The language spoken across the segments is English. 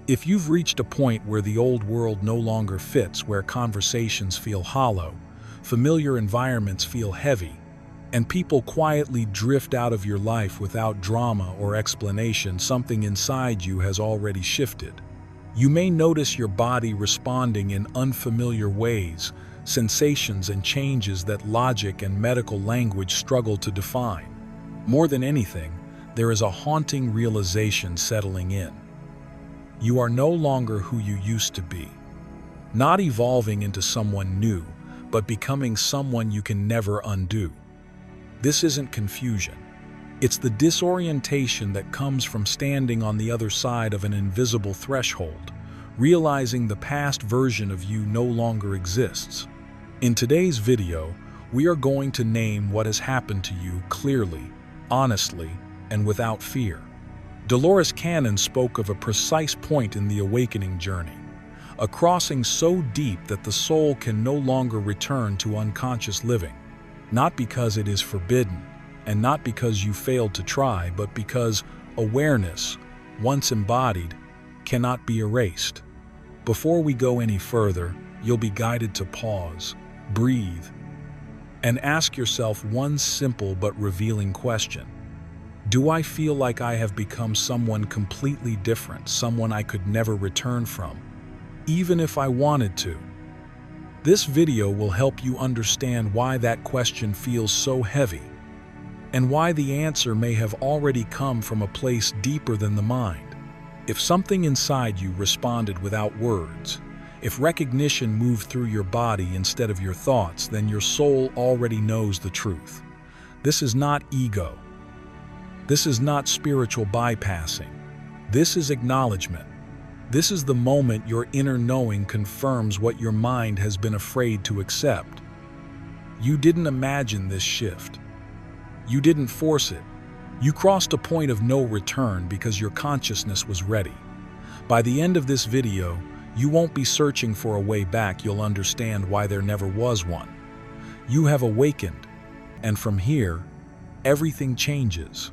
If you've reached a point where the old world no longer fits, where conversations feel hollow, familiar environments feel heavy, and people quietly drift out of your life without drama or explanation, something inside you has already shifted. You may notice your body responding in unfamiliar ways, sensations and changes that logic and medical language struggle to define. More than anything, there is a haunting realization settling in. You are no longer who you used to be. Not evolving into someone new, but becoming someone you can never undo. This isn't confusion. It's the disorientation that comes from standing on the other side of an invisible threshold, realizing the past version of you no longer exists. In today's video, we are going to name what has happened to you clearly, honestly, and without fear. Dolores Cannon spoke of a precise point in the awakening journey, a crossing so deep that the soul can no longer return to unconscious living, not because it is forbidden, and not because you failed to try, but because awareness, once embodied, cannot be erased. Before we go any further, you'll be guided to pause, breathe, and ask yourself one simple but revealing question. Do I feel like I have become someone completely different, someone I could never return from, even if I wanted to? This video will help you understand why that question feels so heavy, and why the answer may have already come from a place deeper than the mind. If something inside you responded without words, if recognition moved through your body instead of your thoughts, then your soul already knows the truth. This is not ego. This is not spiritual bypassing. This is acknowledgement. This is the moment your inner knowing confirms what your mind has been afraid to accept. You didn't imagine this shift. You didn't force it. You crossed a point of no return because your consciousness was ready. By the end of this video, you won't be searching for a way back. You'll understand why there never was one. You have awakened, and from here, everything changes.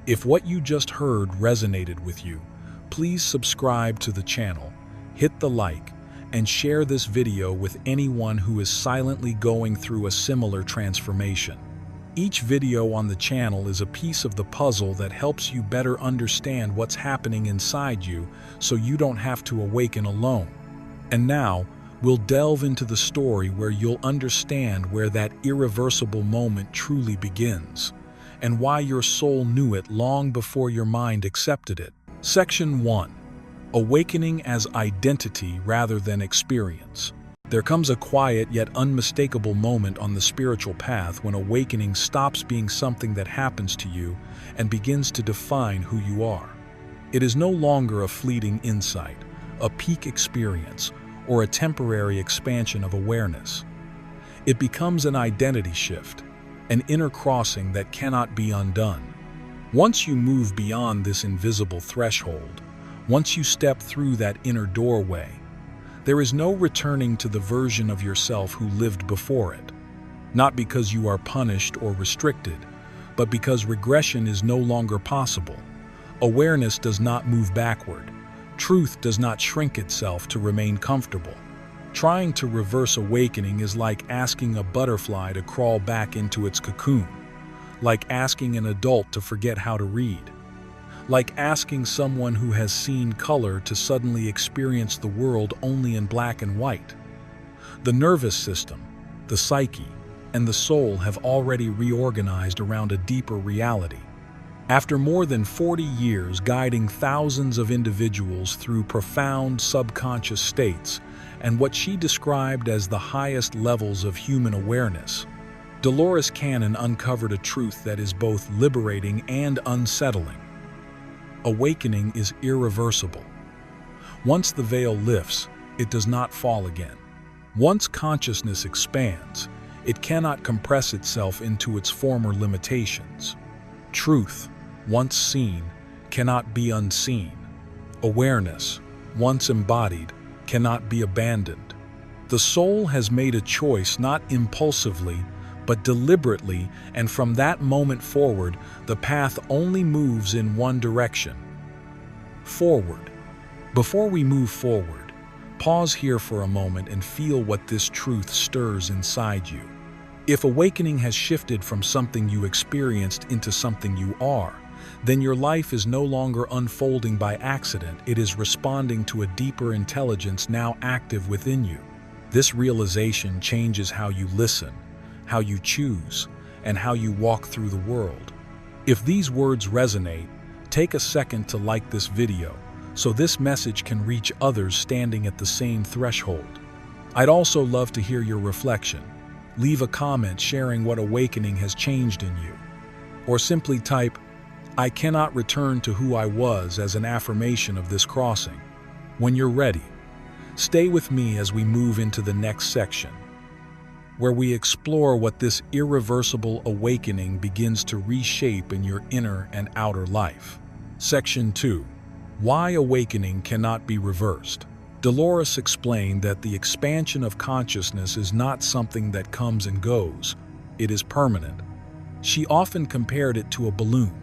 If what you just heard resonated with you, please subscribe to the channel, hit the like, and share this video with anyone who is silently going through a similar transformation. Each video on the channel is a piece of the puzzle that helps you better understand what's happening inside you, so you don't have to awaken alone. And now, we'll delve into the story where you'll understand where that irreversible moment truly begins, and why your soul knew it long before your mind accepted it. Section 1. Awakening as identity rather than experience. There comes a quiet yet unmistakable moment on the spiritual path when awakening stops being something that happens to you and begins to define who you are. It is no longer a fleeting insight, a peak experience, or a temporary expansion of awareness. It becomes an identity shift, an inner crossing that cannot be undone. Once you move beyond this invisible threshold, once you step through that inner doorway, there is no returning to the version of yourself who lived before it. Not because you are punished or restricted, but because regression is no longer possible. Awareness does not move backward. Truth does not shrink itself to remain comfortable. Trying to reverse awakening is like asking a butterfly to crawl back into its cocoon, like asking an adult to forget how to read, like asking someone who has seen color to suddenly experience the world only in black and white. The nervous system, the psyche, and the soul have already reorganized around a deeper reality. After more than 40 years guiding thousands of individuals through profound subconscious states and what she described as the highest levels of human awareness, Dolores Cannon uncovered a truth that is both liberating and unsettling. Awakening is irreversible. Once the veil lifts, it does not fall again. Once consciousness expands, it cannot compress itself into its former limitations. Truth, once seen, cannot be unseen. Awareness, once embodied, cannot be abandoned. The soul has made a choice not impulsively, but deliberately, and from that moment forward, the path only moves in one direction: forward. Before we move forward, pause here for a moment and feel what this truth stirs inside you. If awakening has shifted from something you experienced into something you are, then your life is no longer unfolding by accident, it is responding to a deeper intelligence now active within you. This realization changes how you listen, how you choose, and how you walk through the world. If these words resonate, take a second to like this video, so this message can reach others standing at the same threshold. I'd also love to hear your reflection. Leave a comment sharing what awakening has changed in you. Or simply type, "I cannot return to who I was," as an affirmation of this crossing. When you're ready, stay with me as we move into the next section, where we explore what this irreversible awakening begins to reshape in your inner and outer life. Section 2. Why awakening cannot be reversed. Dolores explained that the expansion of consciousness is not something that comes and goes, it is permanent. She often compared it to a balloon.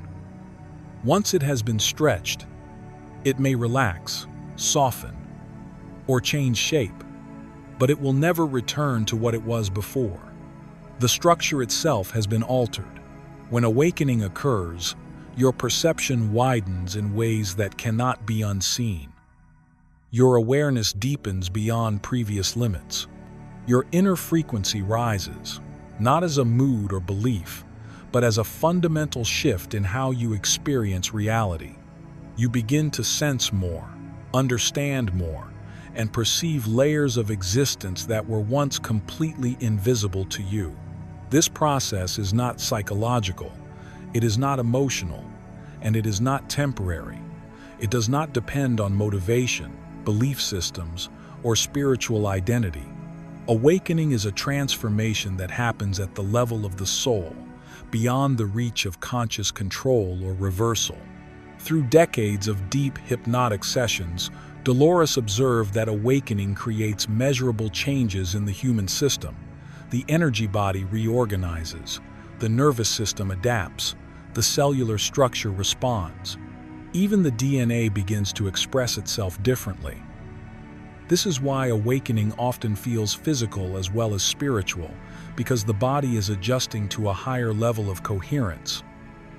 Once it has been stretched, it may relax, soften, or change shape, but it will never return to what it was before. The structure itself has been altered. When awakening occurs, your perception widens in ways that cannot be unseen. Your awareness deepens beyond previous limits. Your inner frequency rises, not as a mood or belief, but as a fundamental shift in how you experience reality. You begin to sense more, understand more, and perceive layers of existence that were once completely invisible to you. This process is not psychological, it is not emotional, and it is not temporary. It does not depend on motivation, belief systems, or spiritual identity. Awakening is a transformation that happens at the level of the soul, beyond the reach of conscious control or reversal. Through decades of deep hypnotic sessions, Dolores observed that awakening creates measurable changes in the human system. The energy body reorganizes, the nervous system adapts, the cellular structure responds. Even the DNA begins to express itself differently. This is why awakening often feels physical as well as spiritual, because the body is adjusting to a higher level of coherence.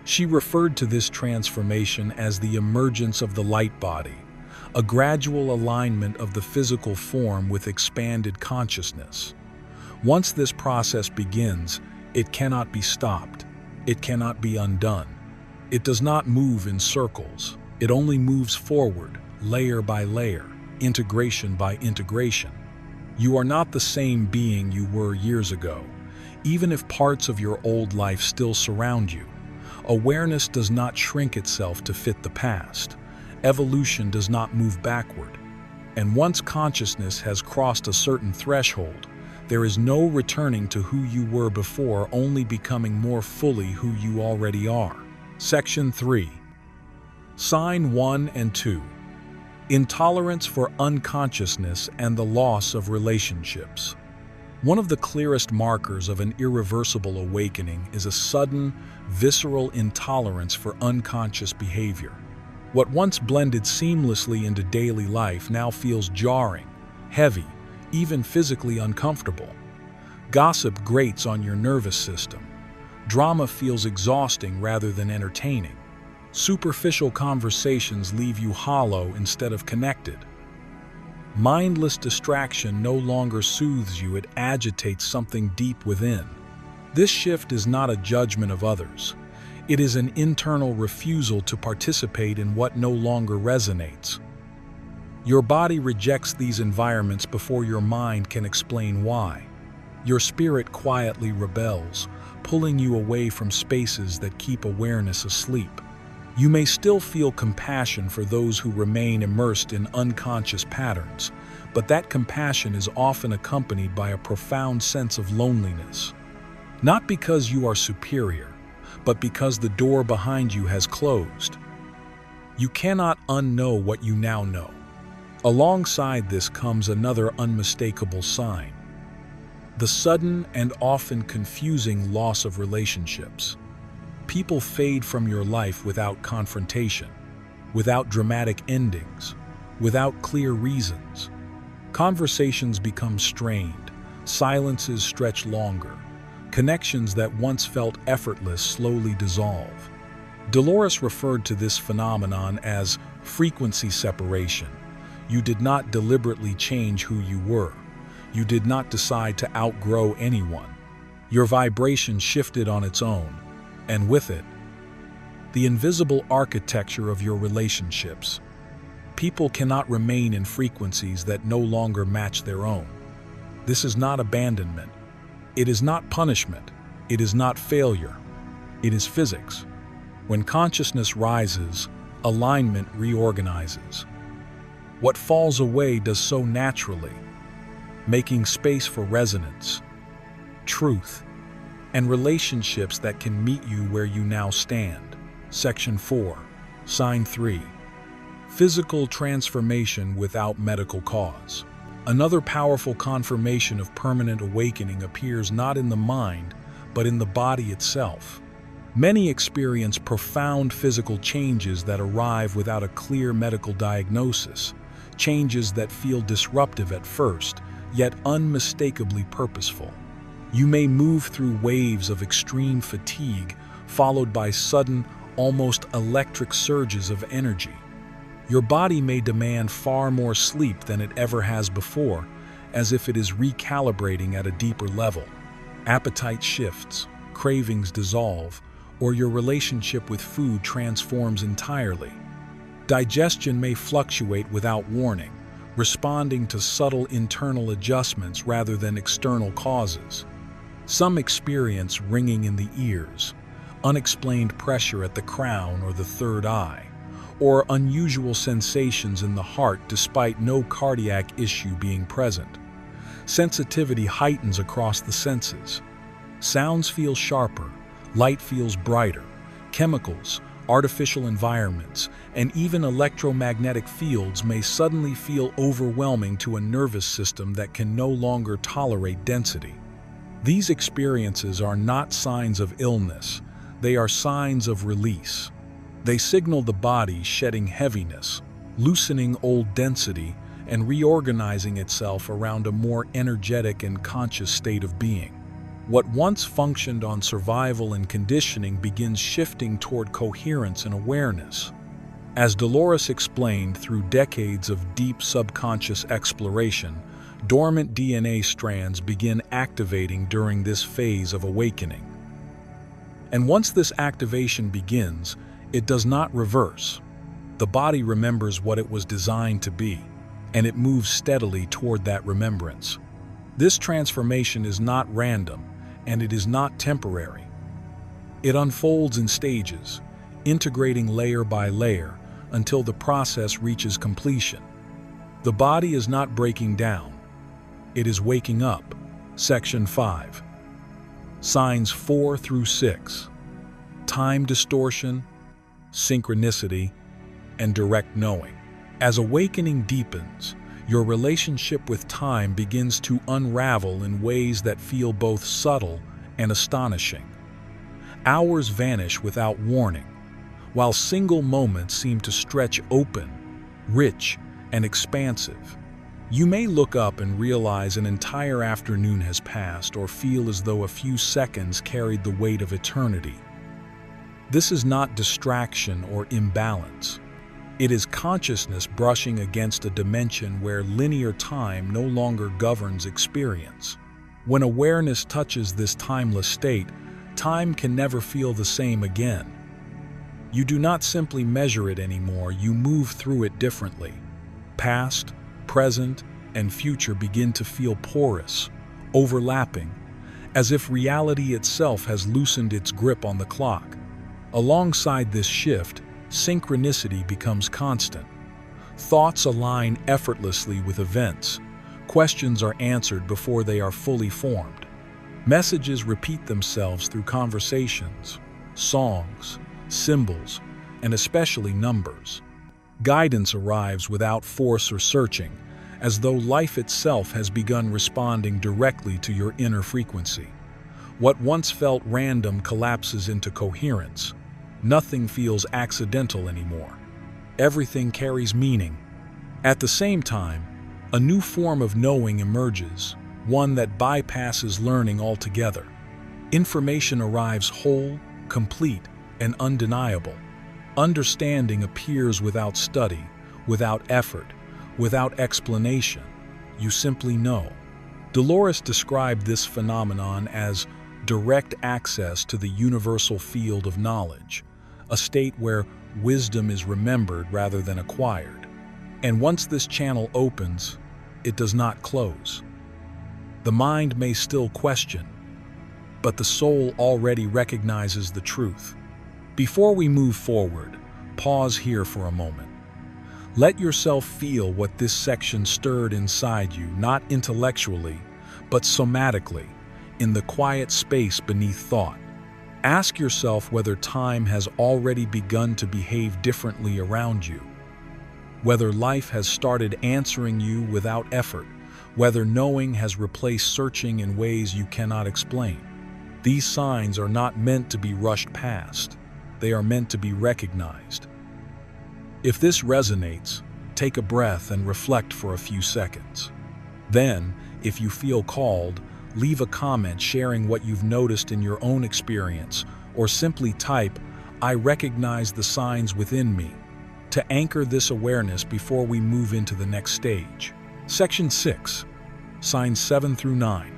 She referred to this transformation as the emergence of the light body, a gradual alignment of the physical form with expanded consciousness. Once this process begins, it cannot be stopped. It cannot be undone. It does not move in circles. It only moves forward, layer by layer, integration by integration. You are not the same being you were years ago, even if parts of your old life still surround you. Awareness does not shrink itself to fit the past. Evolution does not move backward. And once consciousness has crossed a certain threshold, there is no returning to who you were before, only becoming more fully who you already are. Section 3. Sign 1 and 2. Intolerance for unconsciousness and the loss of relationships. One of the clearest markers of an irreversible awakening is a sudden, visceral intolerance for unconscious behavior. What once blended seamlessly into daily life now feels jarring, heavy, even physically uncomfortable. Gossip grates on your nervous system. Drama feels exhausting rather than entertaining. Superficial conversations leave you hollow instead of connected. Mindless distraction no longer soothes you, it agitates something deep within. This shift is not a judgment of others. It is an internal refusal to participate in what no longer resonates. Your body rejects these environments before your mind can explain why. Your spirit quietly rebels, pulling you away from spaces that keep awareness asleep. You may still feel compassion for those who remain immersed in unconscious patterns, but that compassion is often accompanied by a profound sense of loneliness. Not because you are superior, but because the door behind you has closed. You cannot unknow what you now know. Alongside this comes another unmistakable sign: the sudden and often confusing loss of relationships. People fade from your life without confrontation, without dramatic endings, without clear reasons. Conversations become strained, silences stretch longer, connections that once felt effortless slowly dissolve. Dolores referred to this phenomenon as frequency separation. You did not deliberately change who you were. You did not decide to outgrow anyone. Your vibration shifted on its own, and with it, the invisible architecture of your relationships. People cannot remain in frequencies that no longer match their own. This is not abandonment. It is not punishment. It is not failure. It is physics. When consciousness rises, alignment reorganizes. What falls away does so naturally, making space for resonance, truth, and relationships that can meet you where you now stand. Section 4, Sign 3. Physical transformation without medical cause. Another powerful confirmation of permanent awakening appears not in the mind, but in the body itself. Many experience profound physical changes that arrive without a clear medical diagnosis, changes that feel disruptive at first, yet unmistakably purposeful. You may move through waves of extreme fatigue, followed by sudden, almost electric surges of energy. Your body may demand far more sleep than it ever has before, as if it is recalibrating at a deeper level. Appetite shifts, cravings dissolve, or your relationship with food transforms entirely. Digestion may fluctuate without warning, responding to subtle internal adjustments rather than external causes. Some experience ringing in the ears, unexplained pressure at the crown or the third eye, or unusual sensations in the heart despite no cardiac issue being present. Sensitivity heightens across the senses. Sounds feel sharper, light feels brighter, chemicals, artificial environments, and even electromagnetic fields may suddenly feel overwhelming to a nervous system that can no longer tolerate density. These experiences are not signs of illness, they are signs of release. They signal the body shedding heaviness, loosening old density, and reorganizing itself around a more energetic and conscious state of being. What once functioned on survival and conditioning begins shifting toward coherence and awareness. As Dolores explained, through decades of deep subconscious exploration, dormant DNA strands begin activating during this phase of awakening. And once this activation begins, it does not reverse. The body remembers what it was designed to be, and it moves steadily toward that remembrance. This transformation is not random, and it is not temporary. It unfolds in stages, integrating layer by layer until the process reaches completion. The body is not breaking down. It is waking up. Section 5. Signs 4 through 6. Time distortion, synchronicity, and direct knowing. As awakening deepens, your relationship with time begins to unravel in ways that feel both subtle and astonishing. Hours vanish without warning, while single moments seem to stretch open, rich, and expansive. You may look up and realize an entire afternoon has passed, or feel as though a few seconds carried the weight of eternity. This is not distraction or imbalance. It is consciousness brushing against a dimension where linear time no longer governs experience. When awareness touches this timeless state, time can never feel the same again. You do not simply measure it anymore, you move through it differently. Past, present, and future begin to feel porous, overlapping, as if reality itself has loosened its grip on the clock. Alongside this shift, synchronicity becomes constant. Thoughts align effortlessly with events. Questions are answered before they are fully formed. Messages repeat themselves through conversations, songs, symbols, and especially numbers. Guidance arrives without force or searching, as though life itself has begun responding directly to your inner frequency. What once felt random collapses into coherence. Nothing feels accidental anymore. Everything carries meaning. At the same time, a new form of knowing emerges, one that bypasses learning altogether. Information arrives whole, complete, and undeniable. Understanding appears without study, without effort, without explanation. You simply know. Dolores described this phenomenon as direct access to the universal field of knowledge, a state where wisdom is remembered rather than acquired. And once this channel opens, it does not close. The mind may still question, but the soul already recognizes the truth. Before we move forward, pause here for a moment. Let yourself feel what this section stirred inside you, not intellectually, but somatically, in the quiet space beneath thought. Ask yourself whether time has already begun to behave differently around you, whether life has started answering you without effort, whether knowing has replaced searching in ways you cannot explain. These signs are not meant to be rushed past. They are meant to be recognized. If this resonates, take a breath and reflect for a few seconds. Then, if you feel called, leave a comment sharing what you've noticed in your own experience, or simply type, "I recognize the signs within me," to anchor this awareness before we move into the next stage. Section 6, Signs 7 through 9,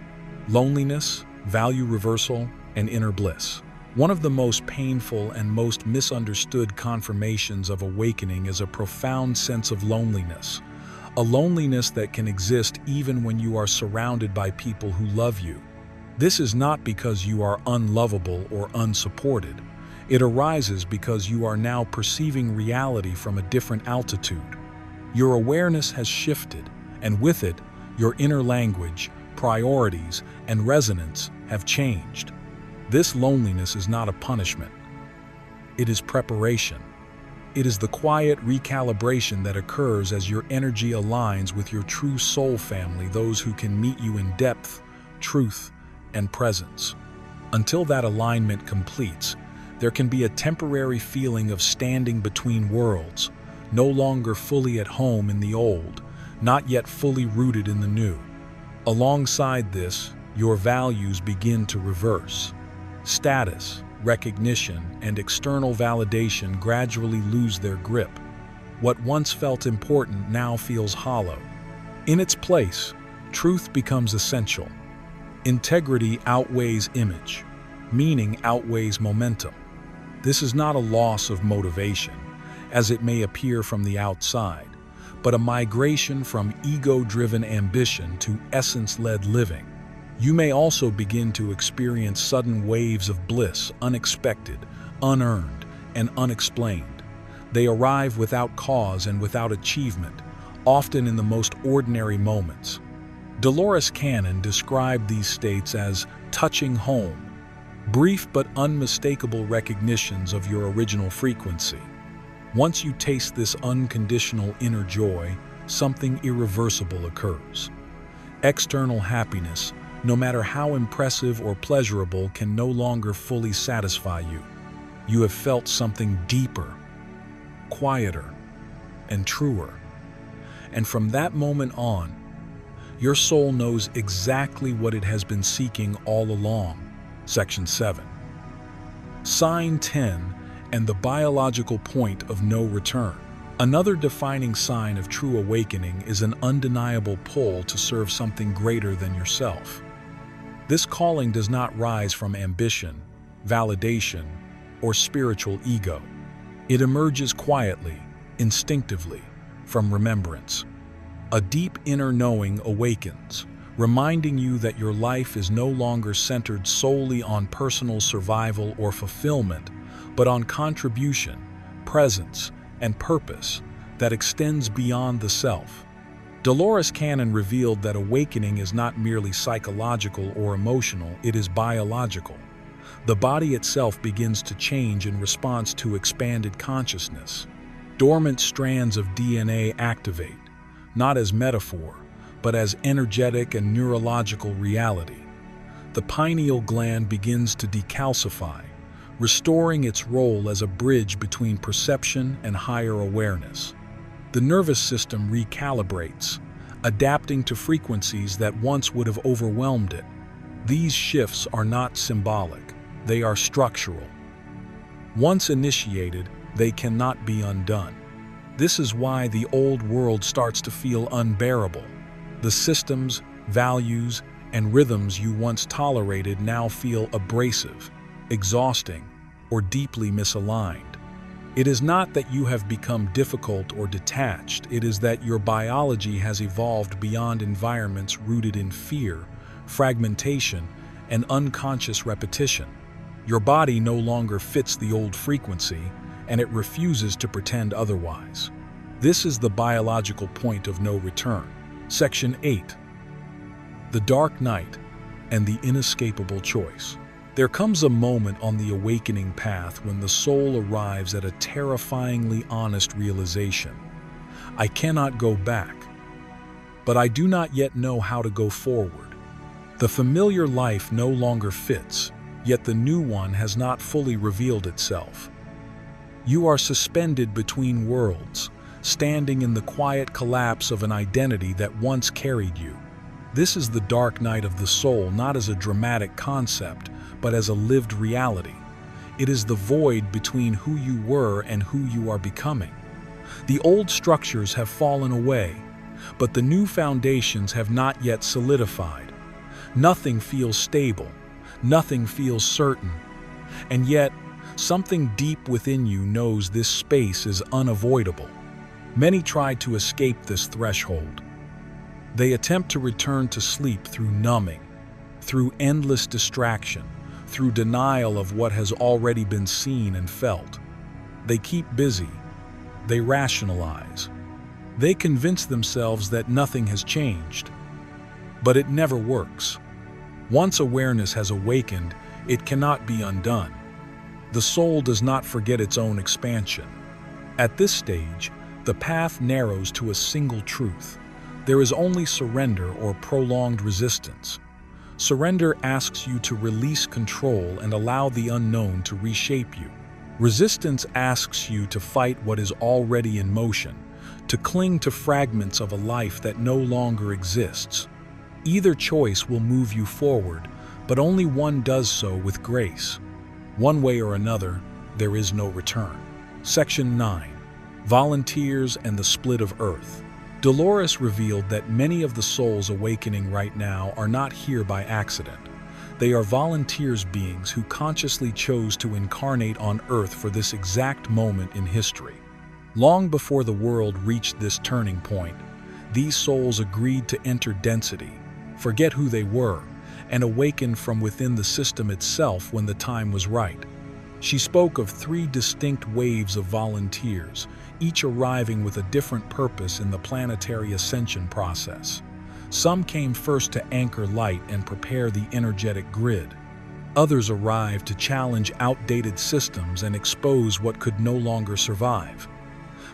Loneliness, Value Reversal, and Inner Bliss. One of the most painful and most misunderstood confirmations of awakening is a profound sense of loneliness, a loneliness that can exist even when you are surrounded by people who love you. This is not because you are unlovable or unsupported. It arises because you are now perceiving reality from a different altitude. Your awareness has shifted, and with it, your inner language, priorities, and resonance have changed. This loneliness is not a punishment. It is preparation. It is the quiet recalibration that occurs as your energy aligns with your true soul family, those who can meet you in depth, truth, and presence. Until that alignment completes, there can be a temporary feeling of standing between worlds, no longer fully at home in the old, not yet fully rooted in the new. Alongside this, your values begin to reverse. Status, recognition, and external validation gradually lose their grip. What once felt important now feels hollow. In its place, truth becomes essential. Integrity outweighs image. Meaning outweighs momentum. This is not a loss of motivation, as it may appear from the outside, but a migration from ego-driven ambition to essence-led living. You may also begin to experience sudden waves of bliss, unexpected, unearned, and unexplained. They arrive without cause and without achievement, often in the most ordinary moments. Dolores Cannon described these states as touching home, brief but unmistakable recognitions of your original frequency. Once you taste this unconditional inner joy, something irreversible occurs. External happiness, no matter how impressive or pleasurable, can no longer fully satisfy you. You have felt something deeper, quieter, and truer. And from that moment on, your soul knows exactly what it has been seeking all along. Section 7. Sign 10 and the biological point of no return. Another defining sign of true awakening is an undeniable pull to serve something greater than yourself. This calling does not rise from ambition, validation, or spiritual ego. It emerges quietly, instinctively, from remembrance. A deep inner knowing awakens, reminding you that your life is no longer centered solely on personal survival or fulfillment, but on contribution, presence, and purpose that extends beyond the self. Dolores Cannon revealed that awakening is not merely psychological or emotional, it is biological. The body itself begins to change in response to expanded consciousness. Dormant strands of DNA activate, not as metaphor, but as energetic and neurological reality. The pineal gland begins to decalcify, restoring its role as a bridge between perception and higher awareness. The nervous system recalibrates, adapting to frequencies that once would have overwhelmed it. These shifts are not symbolic, they are structural. Once initiated, they cannot be undone. This is why the old world starts to feel unbearable. The systems, values, and rhythms you once tolerated now feel abrasive, exhausting, or deeply misaligned. It is not that you have become difficult or detached, it is that your biology has evolved beyond environments rooted in fear, fragmentation, and unconscious repetition. Your body no longer fits the old frequency, and it refuses to pretend otherwise. This is the biological point of no return. Section 8. The Dark Night and the Inescapable Choice. There comes a moment on the awakening path when the soul arrives at a terrifyingly honest realization. I cannot go back, but I do not yet know how to go forward. The familiar life no longer fits, yet the new one has not fully revealed itself. You are suspended between worlds, standing in the quiet collapse of an identity that once carried you. This is the dark night of the soul, not as a dramatic concept, but as a lived reality. It is the void between who you were and who you are becoming. The old structures have fallen away, but the new foundations have not yet solidified. Nothing feels stable, nothing feels certain, and yet something deep within you knows this space is unavoidable. Many try to escape this threshold. They attempt to return to sleep through numbing, through endless distraction, through denial of what has already been seen and felt. They keep busy. They rationalize. They convince themselves that nothing has changed. But it never works. Once awareness has awakened, it cannot be undone. The soul does not forget its own expansion. At this stage, the path narrows to a single truth. There is only surrender or prolonged resistance. Surrender asks you to release control and allow the unknown to reshape you. Resistance asks you to fight what is already in motion, to cling to fragments of a life that no longer exists. Either choice will move you forward, but only one does so with grace. One way or another, there is no return. Section 9. Volunteers and the Split of Earth. Dolores revealed that many of the souls awakening right now are not here by accident. They are volunteers, beings who consciously chose to incarnate on Earth for this exact moment in history. Long before the world reached this turning point, these souls agreed to enter density, forget who they were, and awaken from within the system itself when the time was right. She spoke of 3 distinct waves of volunteers, each arriving with a different purpose in the planetary ascension process. Some came first to anchor light and prepare the energetic grid. Others arrived to challenge outdated systems and expose what could no longer survive.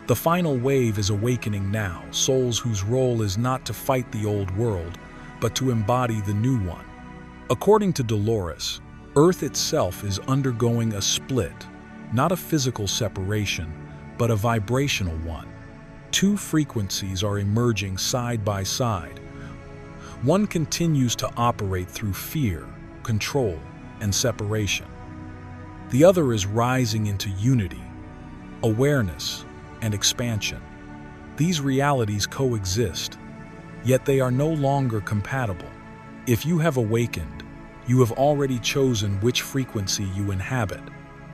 The final wave is awakening now, souls whose role is not to fight the old world, but to embody the new one. According to Dolores, Earth itself is undergoing a split, not a physical separation, but a vibrational one. 2 frequencies are emerging side by side. One continues to operate through fear, control, and separation. The other is rising into unity, awareness, and expansion. These realities coexist, yet they are no longer compatible. If you have awakened, you have already chosen which frequency you inhabit,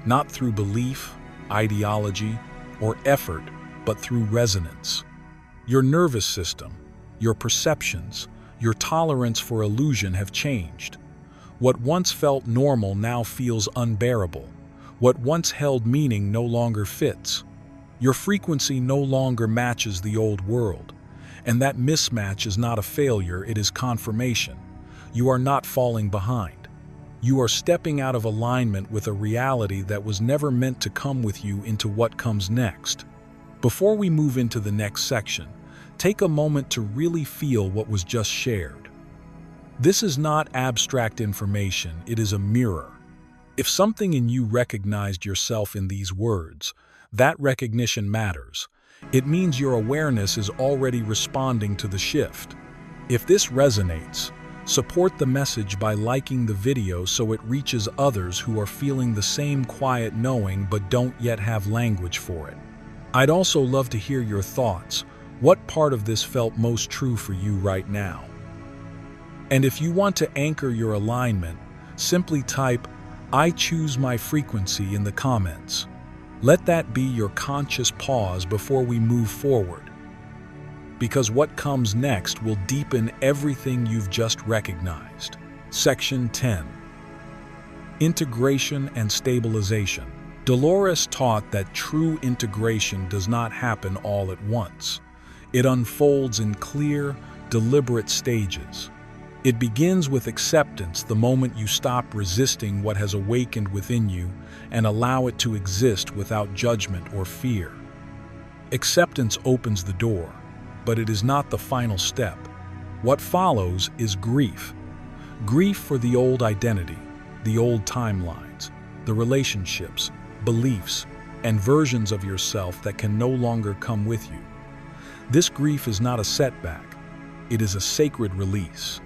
not through belief, ideology, or effort, but through resonance. Your nervous system, your perceptions, your tolerance for illusion have changed. What once felt normal now feels unbearable. What once held meaning no longer fits. Your frequency no longer matches the old world, and that mismatch is not a failure, it is confirmation. You are not falling behind. You are stepping out of alignment with a reality that was never meant to come with you into what comes next. Before we move into the next section, take a moment to really feel what was just shared. This is not abstract information, it is a mirror. If something in you recognized yourself in these words, that recognition matters. It means your awareness is already responding to the shift. If this resonates, support the message by liking the video so it reaches others who are feeling the same quiet knowing but don't yet have language for it. I'd also love to hear your thoughts. What part of this felt most true for you right now? And if you want to anchor your alignment, simply type, "I choose my frequency" in the comments. Let that be your conscious pause before we move forward. Because what comes next will deepen everything you've just recognized. Section 10. Integration and stabilization. Dolores taught that true integration does not happen all at once. It unfolds in clear, deliberate stages. It begins with acceptance the moment you stop resisting what has awakened within you and allow it to exist without judgment or fear. Acceptance opens the door, but it is not the final step. What follows is grief. Grief for the old identity, the old timelines, the relationships, beliefs, and versions of yourself that can no longer come with you. This grief is not a setback, it is a sacred release.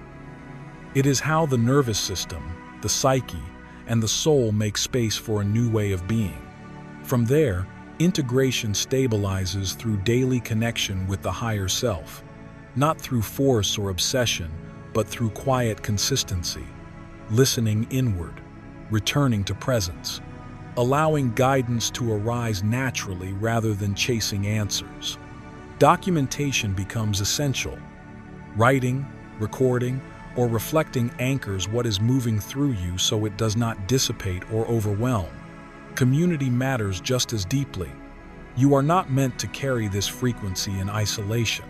It is how the nervous system, the psyche, and the soul make space for a new way of being. From there, integration stabilizes through daily connection with the higher self, not through force or obsession, but through quiet consistency, listening inward, returning to presence, allowing guidance to arise naturally rather than chasing answers. Documentation becomes essential. Writing, recording, or reflecting anchors what is moving through you so it does not dissipate or overwhelm. Community matters just as deeply. You are not meant to carry this frequency in isolation.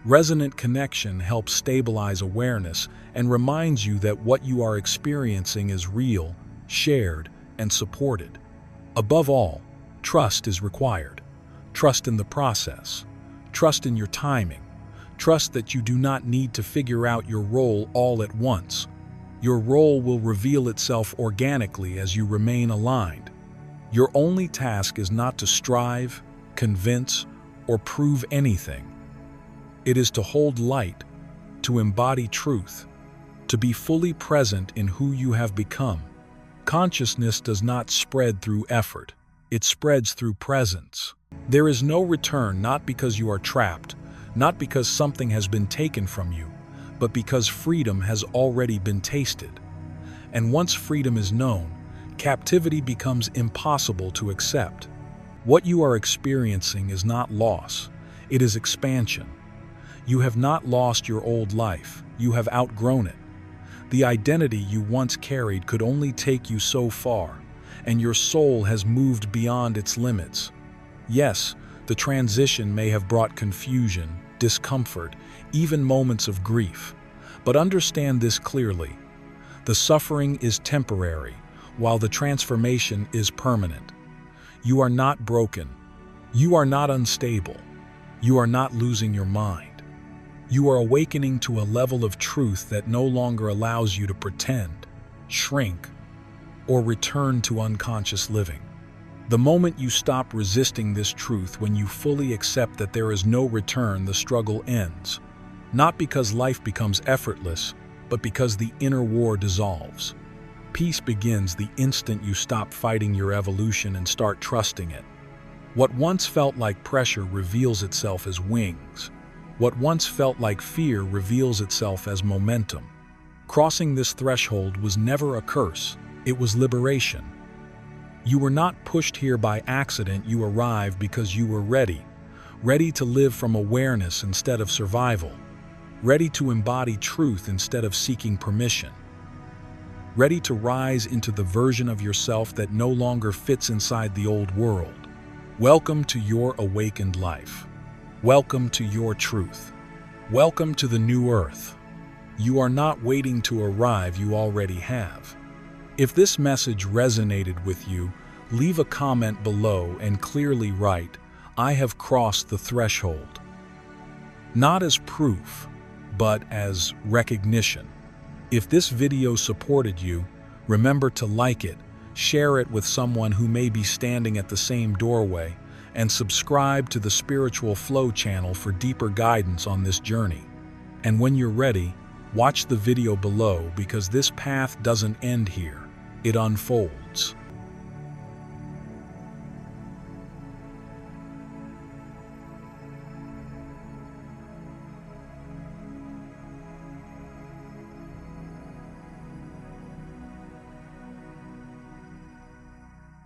Resonant connection helps stabilize awareness and reminds you that what you are experiencing is real, shared, and supported. Above all, trust is required. Trust in the process. Trust in your timing. Trust that you do not need to figure out your role all at once. Your role will reveal itself organically as you remain aligned. Your only task is not to strive, convince, or prove anything. It is to hold light, to embody truth, to be fully present in who you have become. Consciousness does not spread through effort. It spreads through presence. There is no return, not because you are trapped, not because something has been taken from you, but because freedom has already been tasted. And once freedom is known, captivity becomes impossible to accept. What you are experiencing is not loss, it is expansion. You have not lost your old life, you have outgrown it. The identity you once carried could only take you so far, and your soul has moved beyond its limits. Yes, the transition may have brought confusion, discomfort, even moments of grief. But understand this clearly. The suffering is temporary, while the transformation is permanent. You are not broken. You are not unstable. You are not losing your mind. You are awakening to a level of truth that no longer allows you to pretend, shrink, or return to unconscious living. The moment you stop resisting this truth, when you fully accept that there is no return, the struggle ends. Not because life becomes effortless, but because the inner war dissolves. Peace begins the instant you stop fighting your evolution and start trusting it. What once felt like pressure reveals itself as wings. What once felt like fear reveals itself as momentum. Crossing this threshold was never a curse, it was liberation. You were not pushed here by accident, you arrived because you were ready. Ready to live from awareness instead of survival. Ready to embody truth instead of seeking permission. Ready to rise into the version of yourself that no longer fits inside the old world. Welcome to your awakened life. Welcome to your truth. Welcome to the new earth. You are not waiting to arrive, you already have. If this message resonated with you, leave a comment below and clearly write, "I have crossed the threshold." Not as proof, but as recognition. If this video supported you, remember to like it, share it with someone who may be standing at the same doorway, and subscribe to the Spiritual Flow channel for deeper guidance on this journey. And when you're ready, watch the video below because this path doesn't end here, it unfolds.